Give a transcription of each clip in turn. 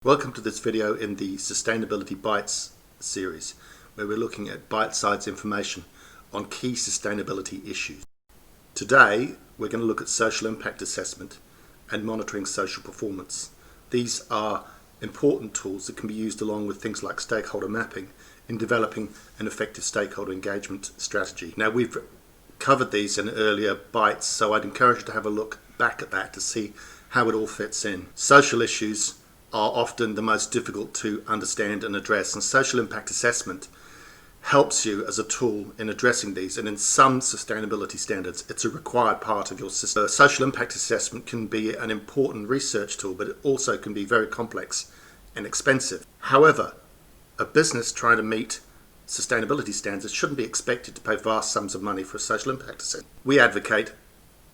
Welcome to this video in the Sustainability Bites series, where we're looking at bite-sized information on key sustainability issues. Today, we're going to look at social impact assessment and monitoring social performance. These are important tools that can be used along with things like stakeholder mapping in developing an effective stakeholder engagement strategy. Now, we've covered these in earlier bites, so I'd encourage you to have a look back at that to see how it all fits in. Social issues are often the most difficult to understand and address, and social impact assessment helps you as a tool in addressing these, and in some sustainability standards it's a required part of your system. Social impact assessment can be an important research tool, but it also can be very complex and expensive. However, a business trying to meet sustainability standards shouldn't be expected to pay vast sums of money for a social impact assessment. We advocate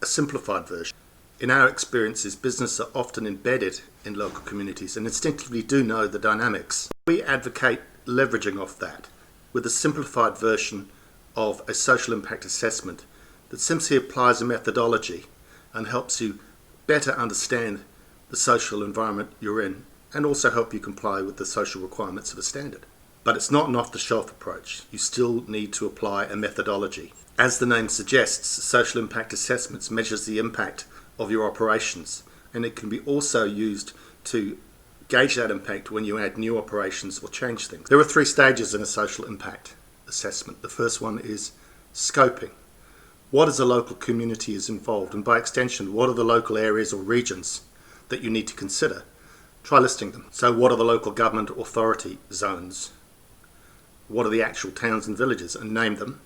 a simplified version. In our experiences, businesses are often embedded in local communities and instinctively do know the dynamics. We advocate leveraging off that with a simplified version of a social impact assessment that simply applies a methodology and helps you better understand the social environment you're in and also help you comply with the social requirements of a standard. But it's not an off-the-shelf approach. You still need to apply a methodology. As the name suggests, social impact assessments measures the impact of your operations, and it can be also used to gauge that impact when you add new operations or change things. There are three stages in a social impact assessment. The first one is scoping. What is the local community is involved, and by extension, what are the local areas or regions that you need to consider? Try listing them. So what are the local government authority zones? What are the actual towns and villages, and name them?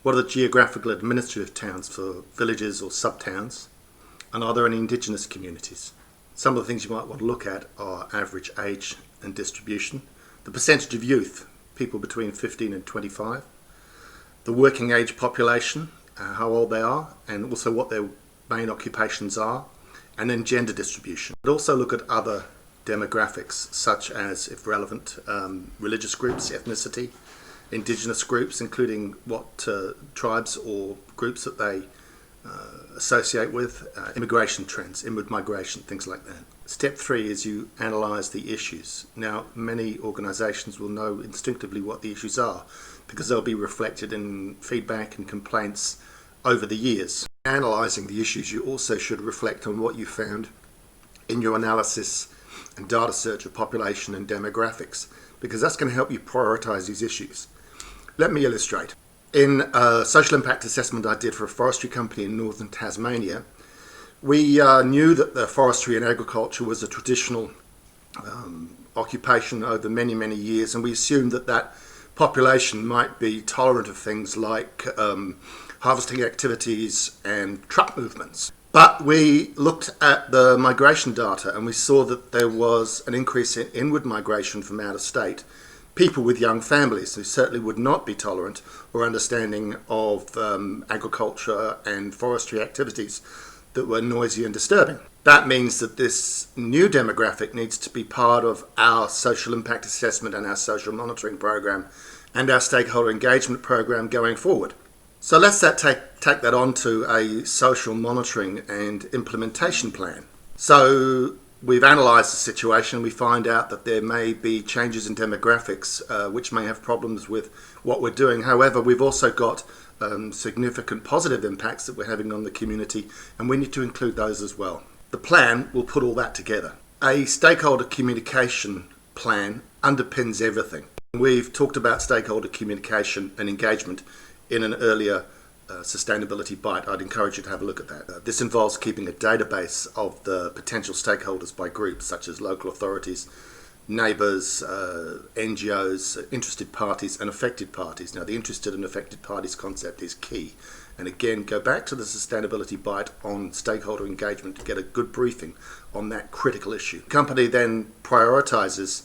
What are the geographical administrative towns for villages or sub-towns? And are there any indigenous communities? Some of the things you might want to look at are average age and distribution, the percentage of youth, people between 15 and 25, the working age population, how old they are, and also what their main occupations are, and then gender distribution. But also look at other demographics, such as, if relevant, religious groups, ethnicity, indigenous groups, including what tribes or groups that they associate with, immigration trends, inward migration, things like that. Step 3 is you analyse the issues. Now, many organisations will know instinctively what the issues are because they'll be reflected in feedback and complaints over the years. Analysing the issues, you also should reflect on what you found in your analysis and data search of population and demographics, because that's going to help you prioritise these issues. Let me illustrate. In a social impact assessment I did for a forestry company in northern Tasmania, we knew that the forestry and agriculture was a traditional occupation over many, many years, and we assumed that that population might be tolerant of things like harvesting activities and truck movements. But we looked at the migration data and we saw that there was an increase in inward migration from out of state. People with young families who certainly would not be tolerant or understanding of agriculture and forestry activities that were noisy and disturbing. That means that this new demographic needs to be part of our social impact assessment and our social monitoring program and our stakeholder engagement program going forward. So let's take that on to a social monitoring and implementation plan. So we've analysed the situation. We find out that there may be changes in demographics which may have problems with what we're doing. However, we've also got significant positive impacts that we're having on the community, and we need to include those as well. The plan will put all that together. A stakeholder communication plan underpins everything. We've talked about stakeholder communication and engagement in an earlier sustainability bite. I'd encourage you to have a look at that. This involves keeping a database of the potential stakeholders by groups such as local authorities, neighbours, NGOs, interested parties and affected parties. Now, the interested and affected parties concept is key. And again, go back to the sustainability bite on stakeholder engagement to get a good briefing on that critical issue. The company then prioritises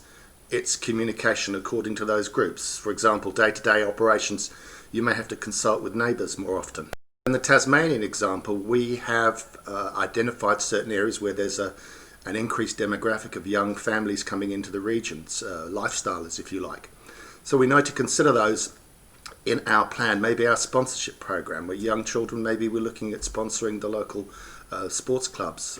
its communication according to those groups. For example, day-to-day operations, you may have to consult with neighbours more often. In the Tasmanian example, we have identified certain areas where there's an increased demographic of young families coming into the regions, lifestylers if you like. So we know to consider those in our plan, maybe our sponsorship program, where young children, maybe we're looking at sponsoring the local sports clubs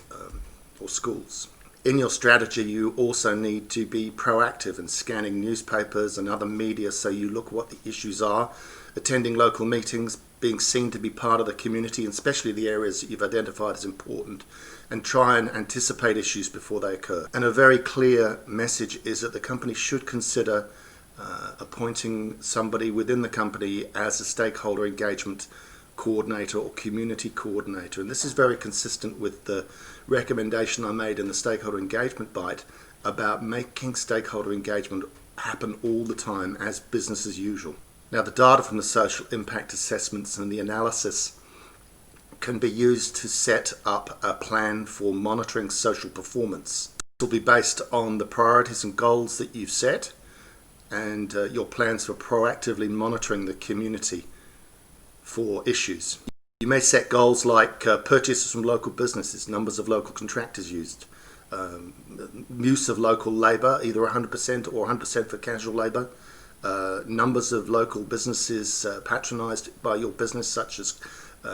or schools. In your strategy, you also need to be proactive in scanning newspapers and other media so you look what the issues are, attending local meetings, being seen to be part of the community, and especially the areas that you've identified as important, and try and anticipate issues before they occur. And a very clear message is that the company should consider appointing somebody within the company as a stakeholder engagement coordinator or community coordinator. And this is very consistent with the recommendation I made in the stakeholder engagement bite about making stakeholder engagement happen all the time as business as usual. Now, the data from the social impact assessments and the analysis can be used to set up a plan for monitoring social performance. It will be based on the priorities and goals that you've set and your plans for proactively monitoring the community for issues. You may set goals like purchases from local businesses, numbers of local contractors used, use of local labour, either 100% or 100% for casual labour, numbers of local businesses patronised by your business, such as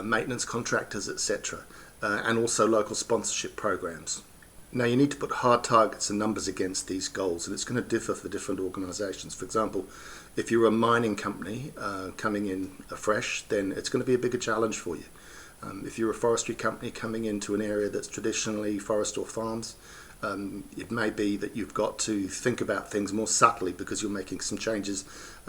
maintenance contractors, etc., and also local sponsorship programs. Now, you need to put hard targets and numbers against these goals, and it's going to differ for different organisations. For example, if you're a mining company coming in afresh, then it's going to be a bigger challenge for you. If you're a forestry company coming into an area that's traditionally forest or farms, it may be that you've got to think about things more subtly because you're making some changes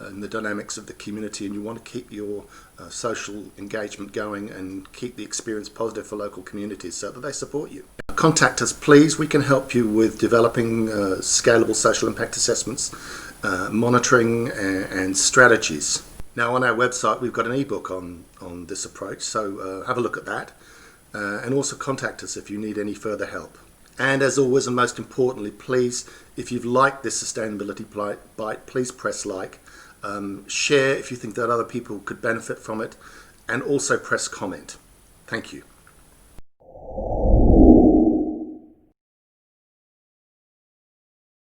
in the dynamics of the community, and you want to keep your social engagement going and keep the experience positive for local communities so that they support you. Contact us, please. We can help you with developing scalable social impact assessments, monitoring and strategies. Now, on our website, we've got an ebook on this approach, so have a look at that, and also contact us if you need any further help. And as always, and most importantly, please, if you've liked this sustainability bite, please press like, share if you think that other people could benefit from it, and also press comment. Thank you.